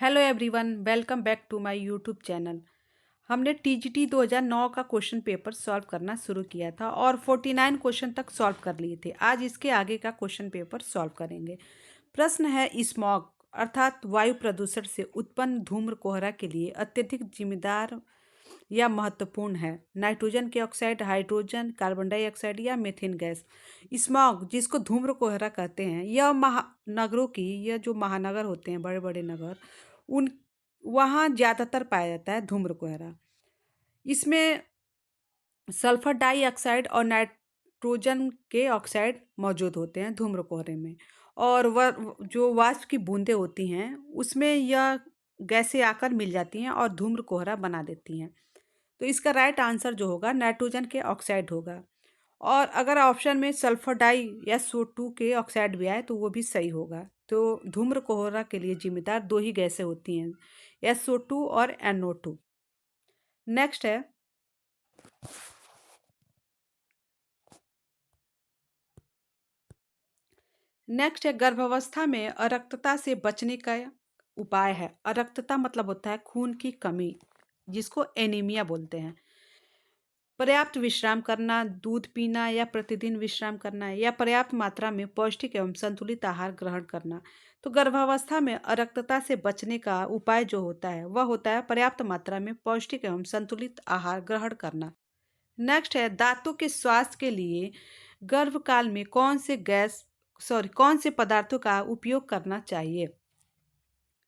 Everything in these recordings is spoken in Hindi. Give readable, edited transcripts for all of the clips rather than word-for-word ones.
Hello everyone, welcome back to my YouTube channel. हमने टीजीटी 2009 का क्वेश्चन पेपर सॉल्व करना शुरू किया था और 49 क्वेश्चन तक सॉल्व कर लिए थे। आज इसके आगे का क्वेश्चन पेपर सॉल्व करेंगे। प्रश्न है, स्मॉग अर्थात वायु प्रदूषण से उत्पन्न धूम्र कोहरा के लिए अत्यधिक जिम्मेदार या महत्वपूर्ण है? नाइट्रोजन के ऑक्साइड, हाइड्रोजन, कार्बन डाइऑक्साइड या मीथेन गैस? स्मॉग, जिसको धूम्र कोहरा कहते हैं, यह महानगरों की, यह जो महानगर होते हैं, बड़े बड़े नगर, उन वहाँ ज़्यादातर पाया जाता है धूम्र कोहरा। इसमें सल्फर डाइऑक्साइड और नाइट्रोजन के ऑक्साइड मौजूद होते हैं धूम्र कोहरे में। और वह जो वाष्प की बूंदें होती हैं उसमें यह गैसें आकर मिल जाती हैं और धूम्र कोहरा बना देती हैं। तो इसका राइट आंसर जो होगा नाइट्रोजन के ऑक्साइड होगा। और अगर ऑप्शन में सल्फर डाई या SO2 के ऑक्साइड भी आए तो वो भी सही होगा। तो धूम्र कोहरा के लिए जिम्मेदार दो ही गैसें होती हैं, SO2 और NO2। नेक्स्ट है, गर्भावस्था में अरक्तता से बचने का उपाय है। अरक्तता मतलब होता है खून की कमी, जिसको एनीमिया बोलते हैं। पर्याप्त विश्राम करना, दूध पीना या प्रतिदिन विश्राम करना, या पर्याप्त मात्रा में पौष्टिक एवं संतुलित आहार ग्रहण करना। तो गर्भावस्था में अरक्तता से बचने का उपाय जो होता है वह होता है पर्याप्त मात्रा में पौष्टिक एवं संतुलित आहार ग्रहण करना। नेक्स्ट है, दांतों के स्वास्थ्य के लिए गर्भकाल में कौन से पदार्थों का उपयोग करना चाहिए?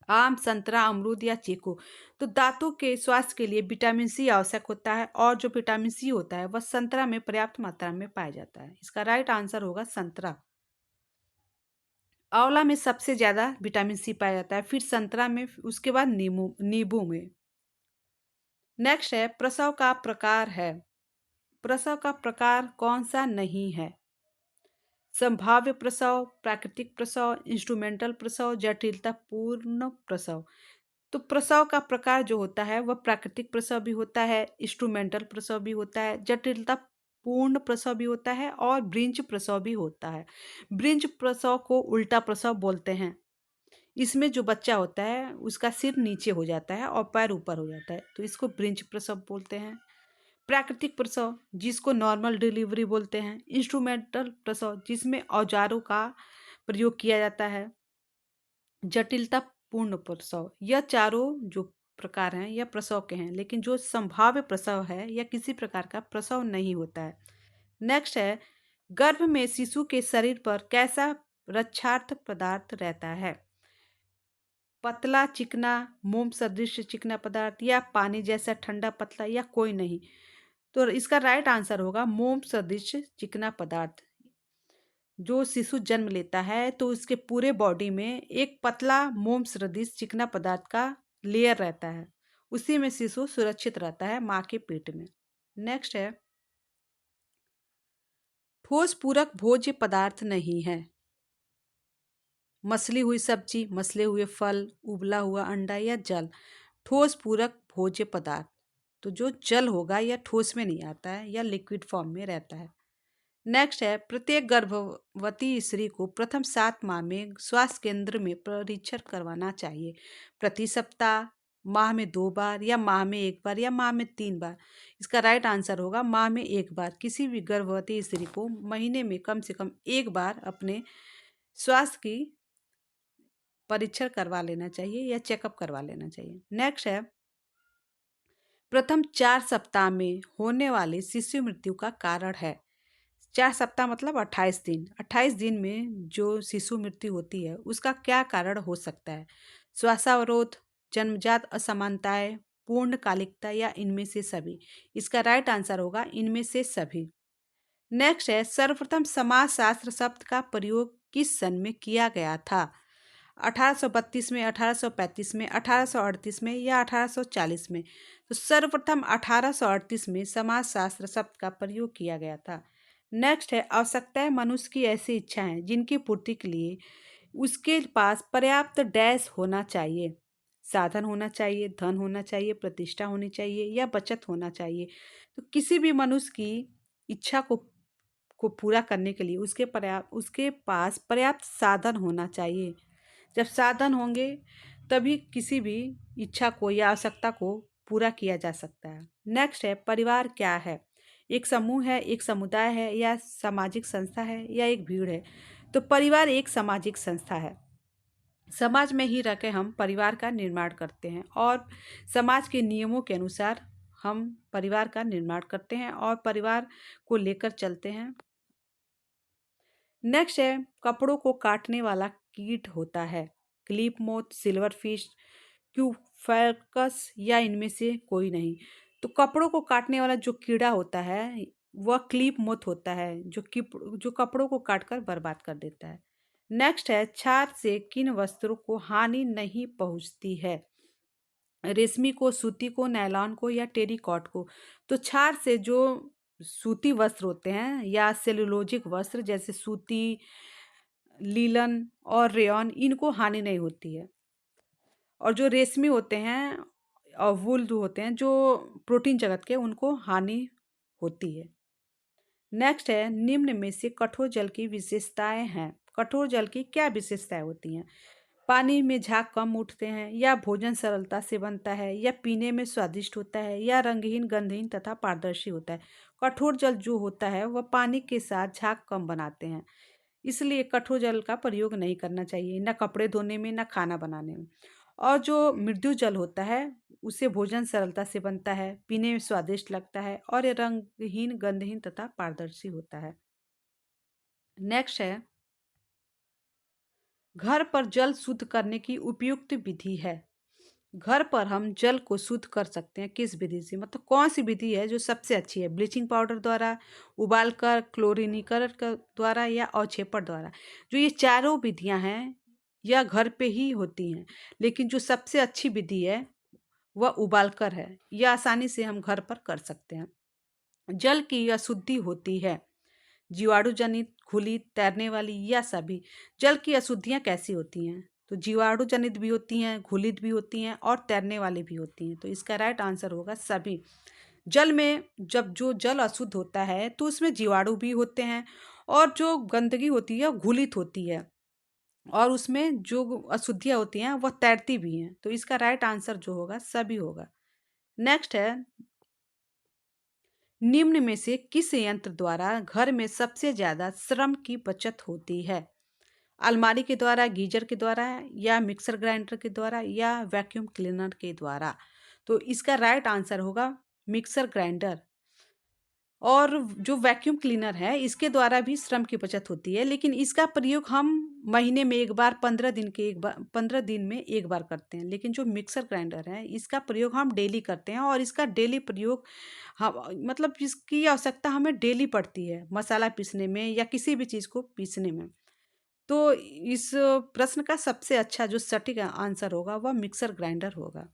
आम, संतरा, अमरूद या चीकू? तो दांतों के स्वास्थ्य के लिए विटामिन सी आवश्यक होता है और जो विटामिन सी होता है वह संतरा में पर्याप्त मात्रा में पाया जाता है। इसका राइट आंसर होगा संतरा। आंवला में सबसे ज्यादा विटामिन सी पाया जाता है, फिर संतरा में, उसके बाद नींबू में। नेक्स्ट है, प्रसव का प्रकार कौन सा नहीं है? संभाव्य प्रसव, प्राकृतिक प्रसव, इंस्ट्रूमेंटल प्रसव, जटिलता पूर्ण प्रसव? तो प्रसव का प्रकार जो होता है वह प्राकृतिक प्रसव भी होता है, इंस्ट्रूमेंटल प्रसव भी होता है, जटिलता पूर्ण प्रसव भी होता है और ब्रिंच प्रसव भी होता है। ब्रिंच प्रसव को उल्टा प्रसव बोलते हैं। इसमें जो बच्चा होता है उसका सिर नीचे हो जाता है और पैर ऊपर हो जाता है, तो इसको ब्रिंच प्रसव बोलते हैं। प्राकृतिक प्रसव, जिसको नॉर्मल डिलीवरी बोलते हैं। इंस्ट्रूमेंटल प्रसव, जिसमें औजारों का प्रयोग किया जाता है। जटिलता पूर्ण प्रसव। यह चारों जो प्रकार हैं यह प्रसव के हैं, लेकिन जो संभाव्य प्रसव है यह किसी प्रकार का प्रसव नहीं होता है। नेक्स्ट है, गर्भ में शिशु के शरीर पर कैसा रक्षार्थ पदार्थ रहता है? पतला चिकना, मोम सदृश चिकना पदार्थ, या पानी जैसा ठंडा पतला, या कोई नहीं? तो इसका राइट आंसर होगा मोम सदृश चिकना पदार्थ। जो शिशु जन्म लेता है तो उसके पूरे बॉडी में एक पतला मोम सदृश चिकना पदार्थ का लेयर रहता है, उसी में शिशु सुरक्षित रहता है माँ के पेट में। नेक्स्ट है, ठोस पूरक भोज्य पदार्थ नहीं है। मसली हुई सब्जी, मसले हुए फल, उबला हुआ अंडा, या जल? ठोस पूरक भोज्य पदार्थ, तो जो जल होगा यह ठोस में नहीं आता है, या लिक्विड फॉर्म में रहता है। नेक्स्ट है, प्रत्येक गर्भवती स्त्री को प्रथम 7 माह में स्वास्थ्य केंद्र में परीक्षण करवाना चाहिए। प्रति सप्ताह, माह में 2 बार, या माह में 1 बार, या माह में 3 बार? इसका राइट आंसर होगा माह में 1 बार। किसी भी गर्भवती स्त्री को महीने में कम से कम 1 बार अपने स्वास्थ्य की परीक्षण करवा लेना चाहिए या चेकअप करवा लेना चाहिए। नेक्स्ट है, प्रथम 4 सप्ताह में होने वाले शिशु मृत्यु का कारण है। 4 सप्ताह मतलब 28 दिन। 28 दिन में जो शिशु मृत्यु होती है उसका क्या कारण हो सकता है? श्वासावरोध, जन्मजात असमानताएं, पूर्णकालिकता, या इनमें से सभी? इसका राइट आंसर होगा इनमें से सभी। नेक्स्ट है, सर्वप्रथम समाजशास्त्र शब्द का प्रयोग किस सन में किया गया था? 1832 में, 1835 में, 1838 में, या 1840 में? तो सर्वप्रथम 1838 में समाजशास्त्र शब्द का प्रयोग किया गया था। नेक्स्ट है, आवश्यकताएं मनुष्य की ऐसी इच्छा हैं जिनकी पूर्ति के लिए उसके पास पर्याप्त डैश होना चाहिए। साधन होना चाहिए, धन होना चाहिए, प्रतिष्ठा होनी चाहिए, या बचत होना चाहिए? तो किसी भी मनुष्य की इच्छा को पूरा करने के लिए उसके पास पर्याप्त साधन होना चाहिए। जब साधन होंगे तभी किसी भी इच्छा को या आवश्यकता को पूरा किया जा सकता है। नेक्स्ट है, परिवार क्या है? एक समूह है, एक समुदाय है, या सामाजिक संस्था है, या एक भीड़ है? तो परिवार एक सामाजिक संस्था है। समाज में ही रहकर हम परिवार का निर्माण करते हैं और समाज के नियमों के अनुसार हम परिवार का निर्माण करते हैं और परिवार को लेकर चलते हैं। नेक्स्ट है, कपड़ों को काटने वाला कीट होता है। क्लिप मोथ, सिल्वर फिश, क्यूफैकस, या इनमें से कोई नहीं। तो कपड़ों को काटने वाला जो कीड़ा होता है वह क्लिप मोथ होता है, जो कपड़ों को काटकर बर्बाद कर देता है। नेक्स्ट है, छार से किन वस्त्रों को हानि नहीं पहुंचती है? रेशमी को, सूती को, नायलॉन को, या टेरिकॉट को? तो छार से जो सूती वस्त्र होते हैं या सेलुलोजिक वस्त्र जैसे सूती, लीलन और रेयॉन, इनको हानि नहीं होती है। और जो रेशमी होते हैं और वूल जो होते हैं, जो प्रोटीन जगत के, उनको हानि होती है। नेक्स्ट है, निम्न में से कठोर जल की विशेषताएं हैं। कठोर जल की क्या विशेषताएं होती हैं? पानी में झाग कम उठते हैं, या भोजन सरलता से बनता है, या पीने में स्वादिष्ट होता है, या रंगहीन, गंधहीन तथा पारदर्शी होता है। कठोर जल जो होता है वह पानी के साथ झाग कम बनाते हैं, इसलिए कठोर जल का प्रयोग नहीं करना चाहिए, न कपड़े धोने में, न खाना बनाने में। और जो मृदु जल होता है उसे भोजन सरलता से बनता है, पीने में स्वादिष्ट लगता है, और ये रंगहीन, गंधहीन तथा पारदर्शी होता है। नेक्स्ट है, घर पर जल शुद्ध करने की उपयुक्त विधि है। घर पर हम जल को शुद्ध कर सकते हैं किस विधि से? मतलब कौन सी विधि है जो सबसे अच्छी है? ब्लीचिंग पाउडर द्वारा, उबालकर, क्लोरीनीकरण द्वारा, या अवक्षेपण द्वारा? जो ये चारों विधियां हैं यह घर पे ही होती हैं, लेकिन जो सबसे अच्छी विधि है वह उबालकर है। यह आसानी से हम घर पर कर सकते हैं। जल की अशुद्धि होती है जीवाणु जनित, घुलित, तैरने वाली, या सभी? जल की अशुद्धियाँ कैसी होती हैं? तो जीवाणु जनित भी होती हैं, घुलित भी होती हैं, और तैरने वाली भी होती हैं। तो इसका राइट आंसर होगा सभी। जल में जब जो जल अशुद्ध होता है तो उसमें जीवाणु भी होते हैं, और जो गंदगी होती है वो घुलित होती है, और उसमें जो अशुद्धियाँ होती हैं वह तैरती भी हैं। तो इसका राइट आंसर जो होगा सभी होगा। नेक्स्ट है, निम्न में से किस यंत्र द्वारा घर में सबसे ज्यादा श्रम की बचत होती है? अलमारी के द्वारा, गीजर के द्वारा, या मिक्सर ग्राइंडर के द्वारा, या वैक्यूम क्लीनर के द्वारा? तो इसका राइट आंसर होगा मिक्सर ग्राइंडर। और जो वैक्यूम क्लीनर है इसके द्वारा भी श्रम की बचत होती है, लेकिन इसका प्रयोग हम महीने में एक बार, 15 दिन में एक बार करते हैं। लेकिन जो मिक्सर ग्राइंडर है इसका प्रयोग हम डेली करते हैं, और इसका डेली प्रयोग हम, मतलब इसकी आवश्यकता हमें डेली पड़ती है मसाला पीसने में या किसी भी चीज़ को पीसने में। तो इस प्रश्न का सबसे अच्छा जो सटीक आंसर होगा वह मिक्सर ग्राइंडर होगा।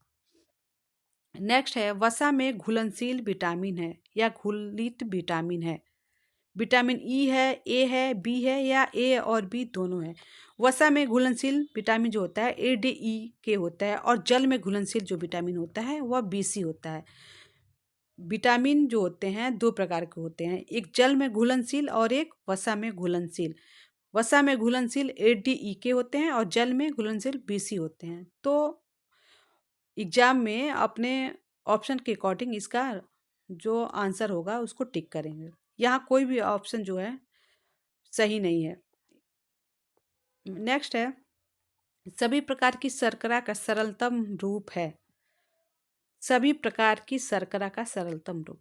नेक्स्ट है, वसा में घुलनशील विटामिन है या घुलित विटामिन है? विटामिन ई है, ए है, बी है, या ए और बी दोनों है? वसा में घुलनशील विटामिन जो होता है ADE के होता है, और जल में घुलनशील जो विटामिन होता है वह BC होता है। विटामिन जो होते हैं दो प्रकार के होते हैं, एक जल में घुलनशील और एक वसा में घुलनशील। वसा में घुलनशील ADE के होते हैं, और जल में घुलनशील BC होते हैं। तो एग्जाम में अपने ऑप्शन के अकॉर्डिंग इसका जो आंसर होगा उसको टिक करेंगे। यहाँ कोई भी ऑप्शन जो है सही नहीं है। नेक्स्ट है, सभी प्रकार की शर्करा का सरलतम रूप है। सभी प्रकार की शर्करा का सरलतम रूप।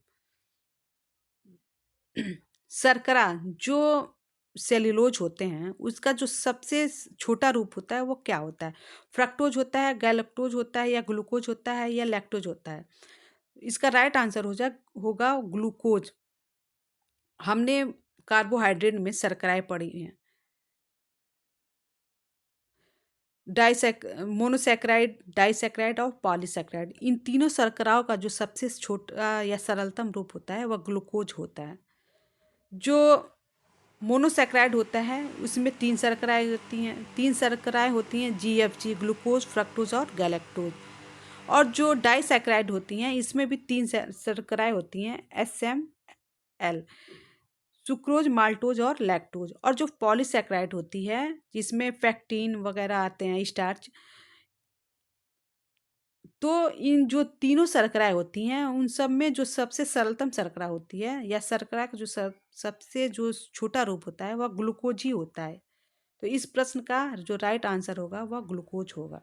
शर्करा जो सेल्यूलोज होते हैं उसका जो सबसे छोटा रूप होता है वो क्या होता है? फ्रक्टोज होता है, गैलेक्टोज होता है, या ग्लूकोज होता है, या लैक्टोज होता है? इसका राइट आंसर होगा ग्लूकोज। हमने कार्बोहाइड्रेट में शर्कराएं पढ़ी हैं। मोनोसैक्राइड, डाइसैक्राइड और पॉलीसैक्राइड, इन तीनों शर्कराओं का जो सबसे छोटा या सरलतम रूप होता है वह ग्लूकोज होता है। जो मोनोसैक्राइड होता है उसमें तीन शर्कराएं होती हैं, GFG, ग्लूकोज, फ्रक्टोज और गैलेक्टोज। और जो डाइसैक्राइड होती हैं इसमें भी तीन शर्कराएं होती हैं, SML, सुक्रोज, माल्टोज और लैक्टोज। और जो पॉलीसैक्राइड होती है जिसमें पैक्टिन वगैरह आते हैं, स्टार्च, तो इन जो तीनों शर्कराएँ होती हैं, उन सब में जो सबसे सरलतम शर्करा होती है या शर्करा का जो सबसे जो छोटा रूप होता है, वह ग्लूकोज ही होता है। तो इस प्रश्न का जो राइट आंसर होगा, वह ग्लूकोज होगा।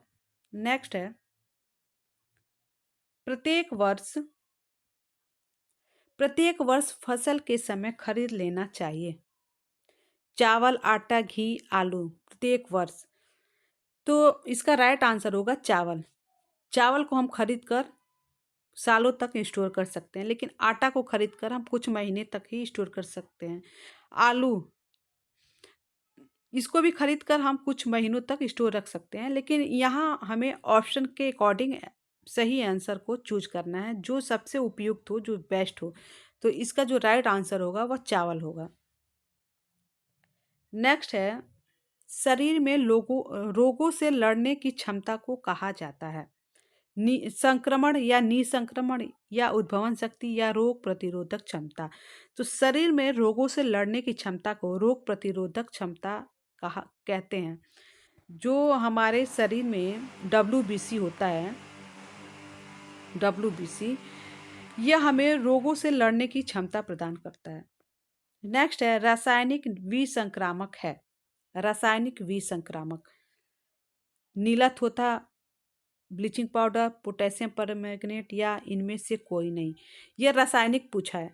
नेक्स्ट है, प्रत्येक वर्ष प्रत्येक वर्ष फसल के समय खरीद लेना चाहिए। चावल, आटा, घी, आलू प्रत्येक वर्ष। तो इसका राइट आंसर होगा चावल। चावल को हम खरीद कर सालों तक स्टोर कर सकते हैं, लेकिन आटा को खरीद कर हम कुछ महीने तक ही स्टोर कर सकते हैं। आलू, इसको भी खरीद कर हम कुछ महीनों तक स्टोर रख सकते हैं, लेकिन यहाँ हमें ऑप्शन के अकॉर्डिंग सही आंसर को चूज करना है, जो सबसे उपयुक्त हो, जो बेस्ट हो। तो इसका जो राइट आंसर होगा वह चावल होगा। नेक्स्ट है, शरीर में रोगों से लड़ने की क्षमता को कहा जाता है। संक्रमण या निसंक्रमण या उद्भवन शक्ति या रोग प्रतिरोधक क्षमता। तो शरीर में रोगों से लड़ने की क्षमता को रोग प्रतिरोधक क्षमता कहा कहते हैं। जो हमारे शरीर में डब्ल्यूबीसी होता है, डब्ल्यूबीसी, यह हमें रोगों से लड़ने की क्षमता प्रदान करता है। नेक्स्ट है, रासायनिक विसंक्रामक है। रासायनिक विसंक्रामक, नीला थोथा, ब्लीचिंग पाउडर, पोटेशियम परमैंगनेट या इनमें से कोई नहीं। यह रासायनिक पूछा है,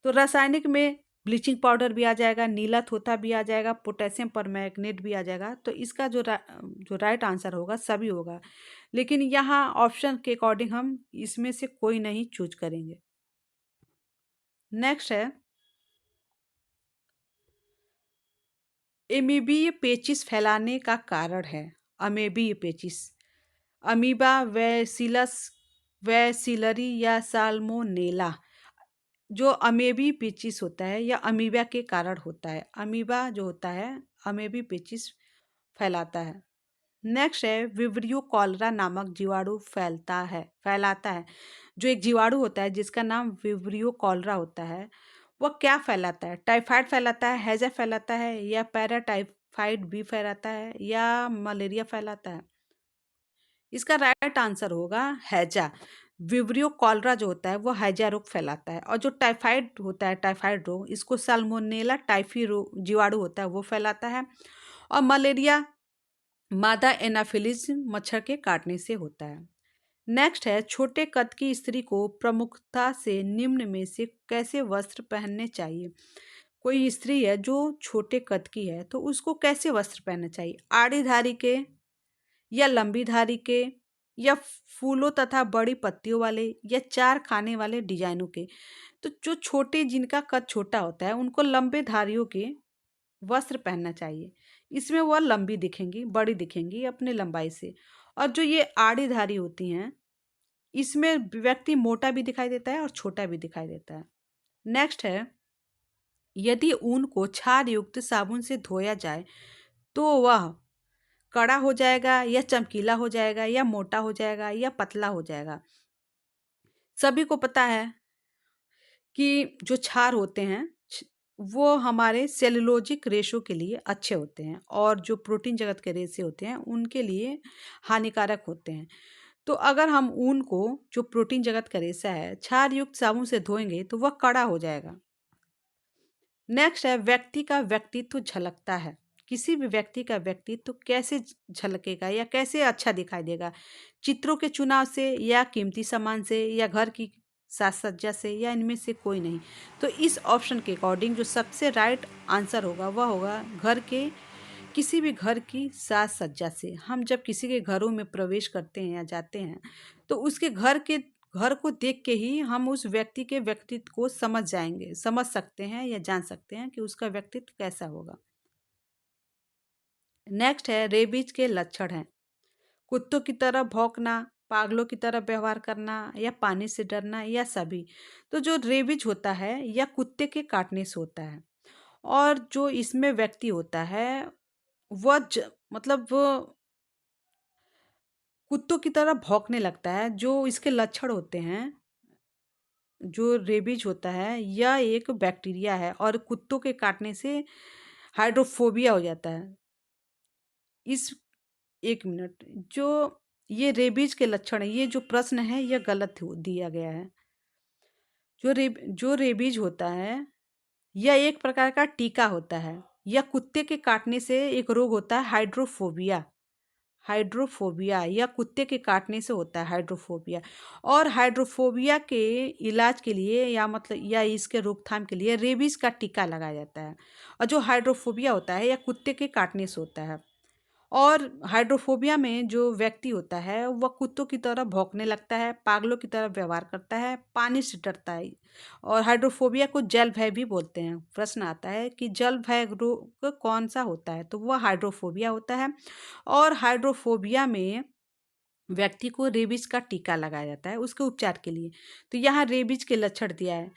तो रासायनिक में ब्लीचिंग पाउडर भी आ जाएगा, नीला थोथा भी आ जाएगा, पोटेशियम परमैंगनेट भी आ जाएगा। तो इसका जो राइट आंसर होगा सभी होगा, लेकिन यहाँ ऑप्शन के अकॉर्डिंग हम इसमें से कोई नहीं चूज करेंगे। नेक्स्ट है, एमीबीय पेचिश फैलाने का कारण है। अमेबीय पेचिश, अमीबा, वैसिलस, वैसिलरी या साल्मोनेला। जो अमेबी पेचिश होता है या अमीबा के कारण होता है। अमीबा जो होता है अमेबी पेचिश फैलाता है। नेक्स्ट है, विब्रियो कॉलरा नामक जीवाणु फैलाता है। जो एक जीवाणु होता है जिसका नाम विब्रियो कॉलरा होता है, वह क्या फैलाता है? टाइफाइड फैलाता है, हैजा फैलाता है या पैराटाइफाइड बी फैलाता है या मलेरिया फैलाता है? इसका राइट आंसर होगा हैजा। विब्रियो कॉलरा जो होता है वो हैजा रोग फैलाता है, और जो टाइफाइड होता है, टाइफाइड रोग, इसको साल्मोनेला टाइफी रोग जीवाणु होता है वो फैलाता है। और मलेरिया मादा एनाफिलिस मच्छर के काटने से होता है। नेक्स्ट है, छोटे कद की स्त्री को प्रमुखता से निम्न में से कैसे वस्त्र पहनने चाहिए? कोई स्त्री है जो छोटे कद की है, तो उसको कैसे वस्त्र पहनना चाहिए? आड़ी धारी के या लंबी धारी के या फूलों तथा बड़ी पत्तियों वाले या चार खाने वाले डिजाइनों के? तो जो छोटे, जिनका कद छोटा होता है, उनको लंबे धारियों के वस्त्र पहनना चाहिए। इसमें वह लंबी दिखेंगी, बड़ी दिखेंगी अपने लंबाई से। और जो ये आड़ी धारी होती हैं, इसमें व्यक्ति मोटा भी दिखाई देता है और छोटा भी दिखाई देता है। नेक्स्ट है, यदि ऊन को क्षार युक्त साबुन से धोया जाए तो वह कड़ा हो जाएगा या चमकीला हो जाएगा या मोटा हो जाएगा या पतला हो जाएगा? सभी को पता है कि जो क्षार होते हैं वो हमारे सेलुलोजिक रेशो के लिए अच्छे होते हैं, और जो प्रोटीन जगत के रेशे होते हैं उनके लिए हानिकारक होते हैं। तो अगर हम ऊन को, जो प्रोटीन जगत का रेशा है, क्षार युक्त साबुन से धोएंगे तो वह कड़ा हो जाएगा। नेक्स्ट है, व्यक्ति का व्यक्तित्व झलकता है। किसी भी व्यक्ति का व्यक्तित्व कैसे झलकेगा या कैसे अच्छा दिखाई देगा? चित्रों के चुनाव से या कीमती सामान से या घर की साज सज्जा से या इनमें से कोई नहीं? तो इस ऑप्शन के अकॉर्डिंग जो सबसे राइट आंसर होगा वह होगा घर के, किसी भी घर की साज सज्जा से। हम जब किसी के घरों में प्रवेश करते हैं या जाते हैं, तो उसके घर को देख के ही हम उस व्यक्ति के व्यक्तित्व को समझ सकते हैं या जान सकते हैं कि उसका व्यक्तित्व कैसा होगा। नेक्स्ट है, रेबीज के लक्षण हैं। कुत्तों की तरह भौंकना, पागलों की तरह व्यवहार करना या पानी से डरना या सभी? तो जो रेबीज होता है या कुत्ते के काटने से होता है, और जो इसमें व्यक्ति होता है वह मतलब वो कुत्तों की तरह भौंकने लगता है। जो इसके लक्षण होते हैं, जो रेबीज होता है यह एक बैक्टीरिया है, और कुत्तों के काटने से हाइड्रोफोबिया हो जाता है। इस एक मिनट, जो ये रेबीज के लक्षण है। ये जो प्रश्न है यह गलत दिया गया है। जो रेबीज होता है यह एक प्रकार का टीका होता है। यह कुत्ते के काटने से एक रोग होता है हाइड्रोफोबिया। हाइड्रोफोबिया या कुत्ते के काटने से होता है हाइड्रोफोबिया। और हाइड्रोफोबिया के इलाज के लिए या मतलब या इसके रोकथाम के लिए रेबीज का टीका लगाया जाता है। और जो हाइड्रोफोबिया होता है यह कुत्ते के काटने से होता है। और हाइड्रोफोबिया में जो व्यक्ति होता है वह कुत्तों की तरह भौंकने लगता है, पागलों की तरह व्यवहार करता है, पानी से डरता है। और हाइड्रोफोबिया को जल भय भी बोलते हैं। प्रश्न आता है कि जल भय रोग कौन सा होता है, तो वह हाइड्रोफोबिया होता है। और हाइड्रोफोबिया में व्यक्ति को रेबीज का टीका लगाया जाता है उसके उपचार के लिए। तो यहाँ रेबीज के लक्षण दिया है।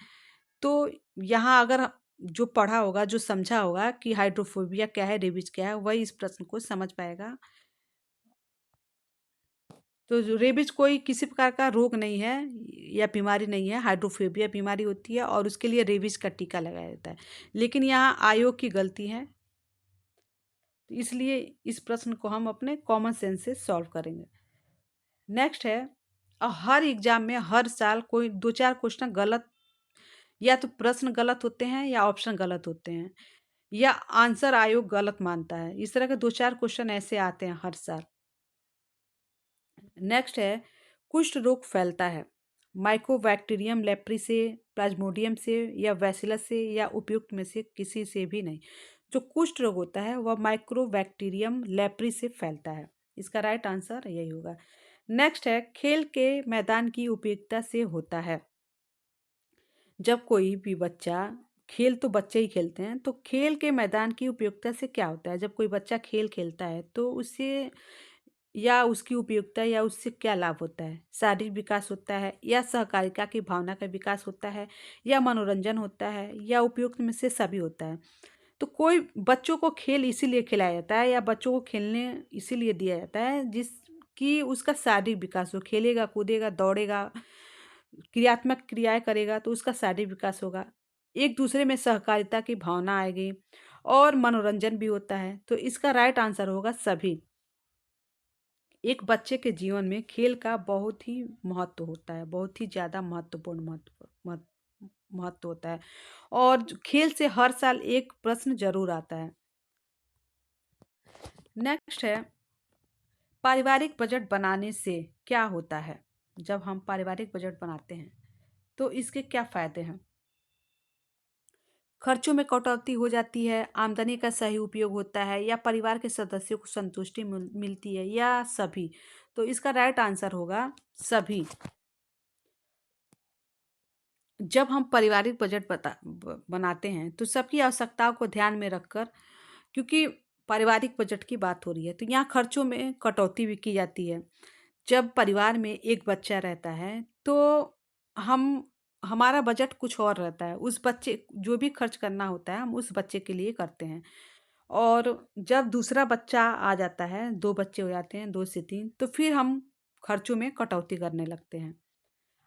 तो यहाँ अगर जो पढ़ा होगा, जो समझा होगा कि हाइड्रोफोबिया क्या है, रेबीज क्या है, वही इस प्रश्न को समझ पाएगा। तो जो रेबीज कोई किसी प्रकार का रोग नहीं है या बीमारी नहीं है। हाइड्रोफोबिया बीमारी होती है और उसके लिए रेबीज का टीका लगाया जाता है। लेकिन यहाँ आयोग की गलती है, तो इसलिए इस प्रश्न को हम अपने कॉमन सेंस से सॉल्व करेंगे। नेक्स्ट है, हर एग्जाम में हर साल कोई 2-4 क्वेश्चन गलत, या तो प्रश्न गलत होते हैं या ऑप्शन गलत होते हैं या आंसर आयोग गलत मानता है। इस तरह के 2-4 क्वेश्चन ऐसे आते हैं हर साल। नेक्स्ट है, कुष्ठ रोग फैलता है माइकोबैक्टीरियम लेप्री से, प्लाज्मोडियम से या बैसिलस से या उपयुक्त में से किसी से भी नहीं। जो कुष्ठ रोग होता है वह माइक्रोबैक्टीरियम लेप्री से फैलता है। इसका राइट आंसर यही होगा। नेक्स्ट है, खेल के मैदान की उपयोगिता से होता है। जब कोई भी बच्चा, खेल तो बच्चे ही खेलते हैं, तो खेल के मैदान की उपयोगिता से क्या होता है। जब कोई बच्चा खेल खेलता है तो उससे या उसकी उपयोगिता या उससे क्या लाभ होता है। शारीरिक विकास होता है या सहकारिता की भावना का विकास होता है या मनोरंजन होता है या उपयुक्त में से सभी होता है। तो कोई बच्चों को खेल इसीलिए खिलाया जाता है या बच्चों को खेलने इसीलिए दिया जाता है जिसकी उसका शारीरिक विकास हो। खेलेगा, कूदेगा, दौड़ेगा, क्रियात्मक क्रियाएं करेगा तो उसका शारीरिक विकास होगा। एक दूसरे में सहकारिता की भावना आएगी और मनोरंजन भी होता है। तो इसका राइट आंसर होगा सभी। एक बच्चे के जीवन में खेल का बहुत ही महत्व होता है, बहुत ही ज़्यादा महत्वपूर्ण महत्व होता है। और खेल से हर साल एक प्रश्न जरूर आता है। नेक्स्ट है, पारिवारिक बजट बनाने से क्या होता है। जब हम पारिवारिक बजट बनाते हैं तो इसके क्या फायदे हैं। खर्चों में कटौती हो जाती है, आमदनी का सही उपयोग होता है या परिवार के सदस्यों को संतुष्टि मिलती है या सभी। तो इसका राइट आंसर होगा सभी। जब हम पारिवारिक बजट बनाते हैं तो सबकी आवश्यकताओं को ध्यान में रखकर, क्योंकि पारिवारिक बजट की बात हो रही है तो यहाँ खर्चों में कटौती भी की जाती है। जब परिवार में एक बच्चा रहता है तो हम हमारा बजट कुछ और रहता है। उस बच्चे जो भी खर्च करना होता है हम उस बच्चे के लिए करते हैं। और जब दूसरा बच्चा आ जाता है, 2 बच्चे हो जाते हैं, 2 से 3, तो फिर हम खर्चों में कटौती करने लगते हैं।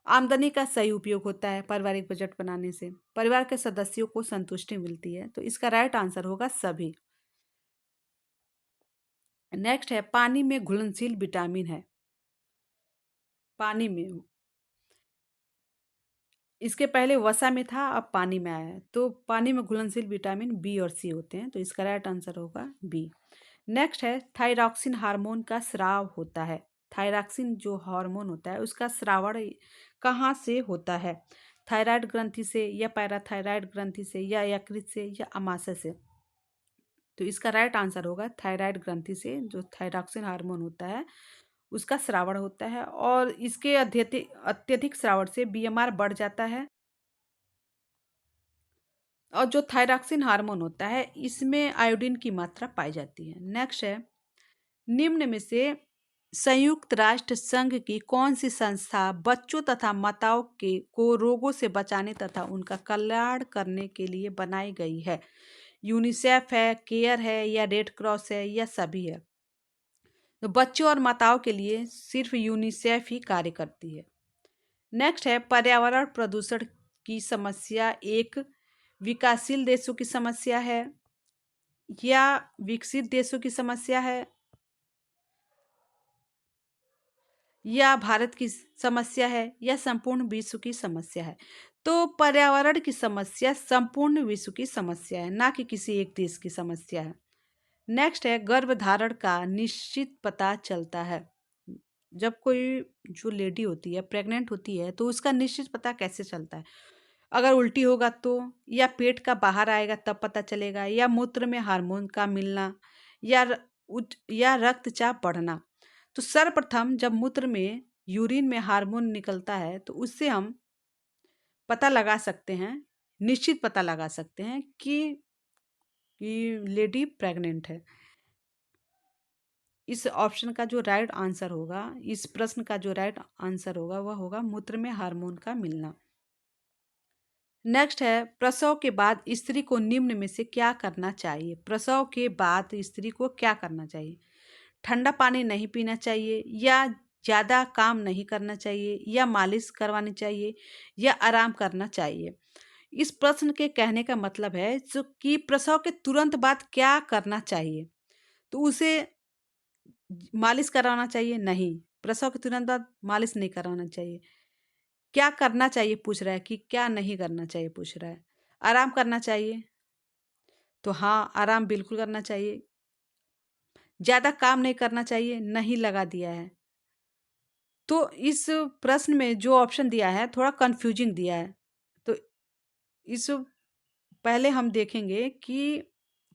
आमदनी का सही उपयोग होता है पारिवारिक बजट बनाने से, परिवार के सदस्यों को संतुष्टि मिलती है। तो इसका राइट आंसर होगा सभी। नेक्स्ट है, पानी में घुलनशील विटामिन है। पानी में, इसके पहले वसा में था, अब पानी में आया है। तो पानी में घुलनशील विटामिन बी और सी होते हैं। तो इसका राइट आंसर होगा बी। नेक्स्ट है, थायरॉक्सिन हार्मोन का स्राव होता है। थायरॉक्सिन जो हार्मोन होता है उसका स्रावण कहाँ से होता है। थायराइड ग्रंथि से या पैराथायराइड ग्रंथि से या यकृत से या अमाशय से। तो इसका राइट आंसर होगा थायराइड ग्रंथि से जो थायरॉक्सिन हार्मोन होता है उसका स्रावण होता है। और इसके अत्यधिक अत्यधिक स्रावण से बीएमआर बढ़ जाता है। और जो थायरॉक्सिन हार्मोन होता है इसमें आयोडीन की मात्रा पाई जाती है। नेक्स्ट है, निम्न में से संयुक्त राष्ट्र संघ की कौन सी संस्था बच्चों तथा माताओं के को रोगों से बचाने तथा उनका कल्याण करने के लिए बनाई गई है। यूनिसेफ है, केयर है या रेड क्रॉस है या सभी है। तो बच्चों और माताओं के लिए सिर्फ यूनिसेफ ही कार्य करती है। नेक्स्ट है, पर्यावरण प्रदूषण की समस्या एक विकासशील देशों की समस्या है या विकसित देशों की समस्या है। या भारत की समस्या है, या संपूर्ण विश्व की समस्या है? तो पर्यावरण की समस्या संपूर्ण विश्व की समस्या है, ना कि किसी एक देश की समस्या है। नेक्स्ट है, गर्भधारण का निश्चित पता चलता है। जब कोई जो लेडी होती है, प्रेग्नेंट होती है, तो उसका निश्चित पता कैसे चलता है? अगर उल्टी होगा तो, या पेट का बाहर आएगा तब पता चलेगा, या मूत्र में हार्मोन का मिलना, या या रक्तचाप बढ़ना। तो सर्वप्रथम जब मूत्र में, यूरिन में हार्मोन निकलता है, तो उससे हम पता लगा सकते हैं, निश्चित पता लगा सकते हैं कि लेडी प्रेग्नेंट है। इस ऑप्शन का जो राइट आंसर होगा, इस प्रश्न का जो राइट आंसर होगा, वह होगा मूत्र में हार्मोन का मिलना। नेक्स्ट है, प्रसव के बाद स्त्री को निम्न में से क्या करना चाहिए? प्रसव के बाद स्त्री को क्या करना चाहिए? ठंडा पानी नहीं पीना चाहिए, या ज़्यादा काम नहीं करना चाहिए, या मालिश करवानी चाहिए, या आराम करना चाहिए? इस प्रश्न के कहने का मतलब है जो कि प्रसव के तुरंत बाद क्या करना चाहिए? तो उसे मालिश करवाना चाहिए? नहीं, प्रसव के तुरंत बाद मालिश नहीं करवाना चाहिए। क्या करना चाहिए पूछ रहा है, कि क्या नहीं करना चाहिए पूछ रहा है। आराम करना चाहिए, तो हाँ, आराम बिल्कुल करना चाहिए। ज़्यादा काम नहीं करना चाहिए, नहीं लगा दिया है। तो इस प्रश्न में जो ऑप्शन दिया है थोड़ा कन्फ्यूजिंग दिया है। तो इस पहले हम देखेंगे कि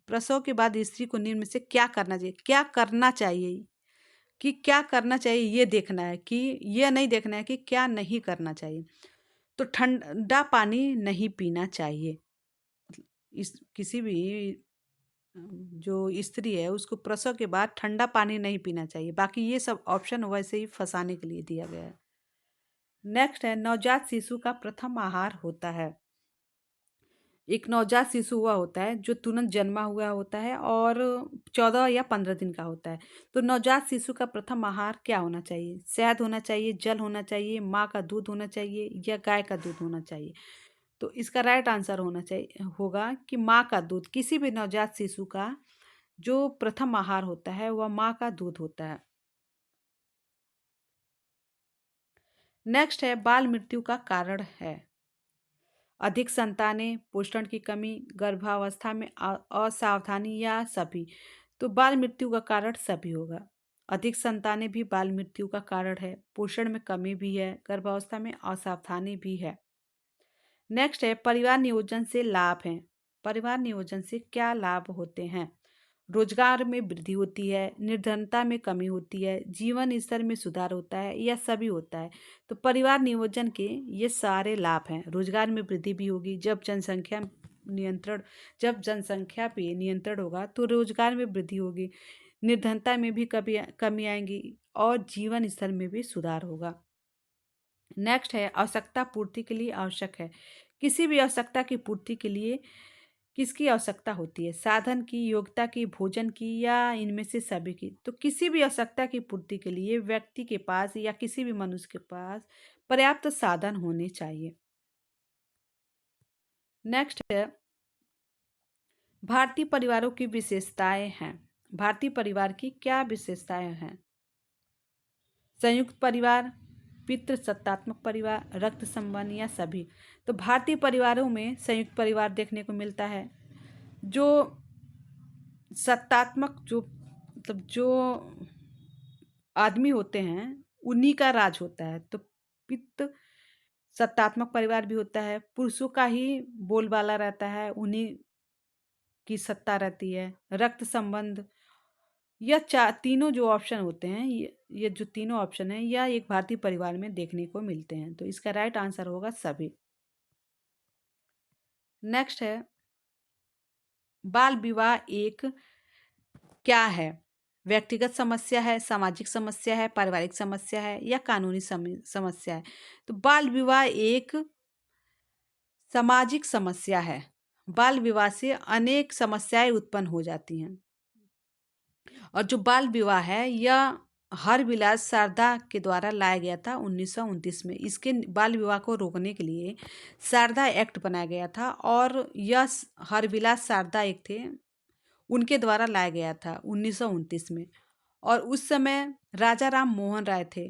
प्रसव के बाद स्त्री को निम्न में से क्या करना चाहिए? क्या करना चाहिए? कि क्या करना चाहिए ये देखना है, कि ये नहीं देखना है कि क्या नहीं करना चाहिए। तो ठंडा पानी नहीं पीना चाहिए। इस किसी भी जो स्त्री है उसको प्रसव के बाद ठंडा पानी नहीं पीना चाहिए। बाकी ये सब ऑप्शन वैसे ही फंसाने के लिए दिया गया है। नेक्स्ट है, नवजात शिशु का प्रथम आहार होता है। एक नवजात शिशु हुआ होता है जो तुरंत जन्मा हुआ होता है और 14 या 15 दिन का होता है। तो नवजात शिशु का प्रथम आहार क्या होना चाहिए? शहद होना चाहिए, जल होना चाहिए, माँ का दूध होना चाहिए, या गाय का दूध होना चाहिए? तो इसका राइट आंसर होना चाहिए होगा कि माँ का दूध। किसी भी नवजात शिशु का जो प्रथम आहार होता है वह माँ का दूध होता है। नेक्स्ट है, बाल मृत्यु का कारण है। अधिक संतानें, पोषण की कमी, गर्भावस्था में असावधानी, या सभी? तो बाल मृत्यु का कारण सभी होगा। अधिक संतानें भी बाल मृत्यु का कारण है, पोषण में कमी भी है, गर्भावस्था में असावधानी भी है। नेक्स्ट है, परिवार नियोजन से लाभ हैं। परिवार नियोजन से क्या लाभ होते हैं? रोजगार में वृद्धि होती है, निर्धनता में कमी होती है, जीवन स्तर में सुधार होता है, या सभी होता है? तो परिवार नियोजन के ये सारे लाभ हैं। रोजगार में वृद्धि भी होगी, जब जनसंख्या पे नियंत्रण होगा तो रोजगार में वृद्धि होगी, निर्धनता में भी कमी आएगी, और जीवन स्तर में भी सुधार होगा। नेक्स्ट है, आवश्यकता पूर्ति के लिए आवश्यक है। किसी भी आवश्यकता की पूर्ति के लिए किसकी आवश्यकता होती है? साधन की, योग्यता की, भोजन की, या इनमें से सभी की? तो किसी भी आवश्यकता की पूर्ति के लिए व्यक्ति के पास या किसी भी मनुष्य के पास पर्याप्त साधन होने चाहिए। नेक्स्ट है, भारतीय परिवारों की विशेषताएं हैं। भारतीय परिवार की क्या विशेषताएं हैं? संयुक्त परिवार, पितृसत्तात्मक परिवार, रक्त संबंध, या सभी? तो भारतीय परिवारों में संयुक्त परिवार देखने को मिलता है। जो सत्तात्मक, जो मतलब जो आदमी होते हैं उन्हीं का राज होता है। तो पितृ सत्तात्मक परिवार भी होता है, पुरुषों का ही बोलबाला रहता है, उन्हीं की सत्ता रहती है। रक्त संबंध, यह तीनों जो ऑप्शन होते हैं, ये जो तीनों ऑप्शन हैं यह एक भारतीय परिवार में देखने को मिलते हैं। तो इसका राइट आंसर होगा सभी। नेक्स्ट है, बाल विवाह एक क्या है? व्यक्तिगत समस्या है, सामाजिक समस्या है, पारिवारिक समस्या है, या कानूनी समस्या है? तो बाल विवाह एक सामाजिक समस्या है। बाल विवाह से अनेक समस्याएं उत्पन्न हो जाती हैं। और जो बाल विवाह है यह हरविलास शारदा के द्वारा लाया गया था 1929 में। इसके बाल विवाह को रोकने के लिए शारदा एक्ट बनाया गया था, और यह हरविलास शारदा एक थे, उनके द्वारा लाया गया था 1929 में। और उस समय राजा राम मोहन राय थे,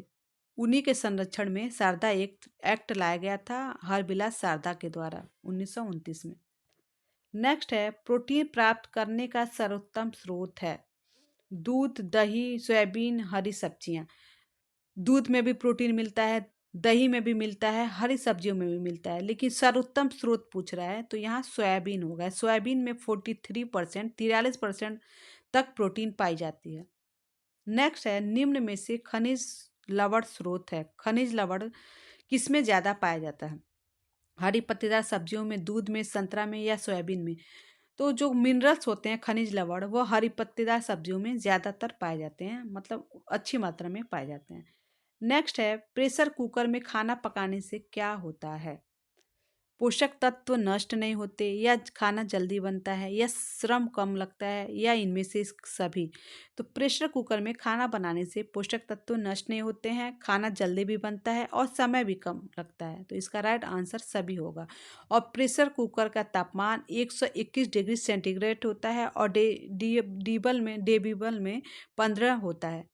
उन्हीं के संरक्षण में शारदा एक्ट लाया गया था हरबिलास शारदा के द्वारा 1929 में। नेक्स्ट है प्रोटीन प्राप्त करने का सर्वोत्तम स्रोत है दूध, दही, सोयाबीन, हरी सब्जियां। दूध में भी प्रोटीन मिलता है, दही में भी मिलता है, हरी सब्जियों में भी मिलता है, लेकिन सर्वोत्तम स्रोत पूछ रहा है तो यहाँ सोयाबीन होगा। सोयाबीन में 43%, 43% तक प्रोटीन पाई जाती है। नेक्स्ट है निम्न में से खनिज लवण स्रोत है। खनिज लवण किसमें ज़्यादा पाया जाता है? हरी पत्तेदार सब्जियों में, दूध में, संतरा में या सोयाबीन में? तो जो मिनरल्स होते हैं खनिज लवण वो हरी पत्तेदार सब्जियों में ज़्यादातर पाए जाते हैं, मतलब अच्छी मात्रा में पाए जाते हैं। नेक्स्ट है प्रेशर कुकर में खाना पकाने से क्या होता है? पोषक तत्व नष्ट नहीं होते, या खाना जल्दी बनता है, या श्रम कम लगता है, या इनमें से सभी। तो प्रेशर कुकर में खाना बनाने से पोषक तत्व नष्ट नहीं होते हैं, खाना जल्दी भी बनता है और समय भी कम लगता है। तो इसका राइट आंसर सभी होगा। और प्रेशर कुकर का तापमान 121 डिग्री सेंटीग्रेड होता है और डेबिबल में 15 होता है।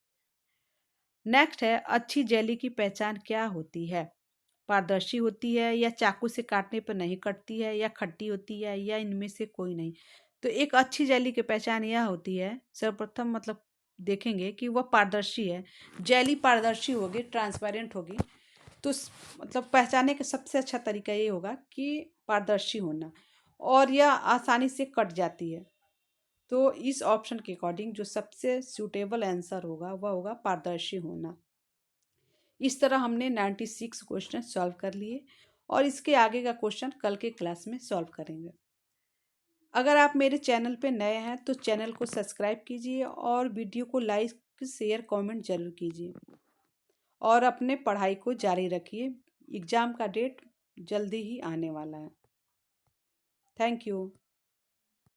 नेक्स्ट है अच्छी जेली की पहचान क्या होती है? पारदर्शी होती है, या चाकू से काटने पर नहीं कटती है, या खट्टी होती है, या इनमें से कोई नहीं? तो एक अच्छी जेली की पहचान यह होती है, सर्वप्रथम मतलब देखेंगे कि वह पारदर्शी है। जेली पारदर्शी होगी, ट्रांसपेरेंट होगी, तो मतलब पहचाने का सबसे अच्छा तरीका ये होगा कि पारदर्शी होना, और यह आसानी से कट जाती है। तो इस ऑप्शन के अकॉर्डिंग जो सबसे सूटेबल आंसर होगा वह होगा पारदर्शी होना। इस तरह हमने 96 क्वेश्चन सॉल्व कर लिए और इसके आगे का क्वेश्चन कल के क्लास में सॉल्व करेंगे। अगर आप मेरे चैनल पे नए हैं तो चैनल को सब्सक्राइब कीजिए और वीडियो को लाइक, शेयर, कमेंट जरूर कीजिए और अपने पढ़ाई को जारी रखिए। एग्ज़ाम का डेट जल्दी ही आने वाला है। Thank you.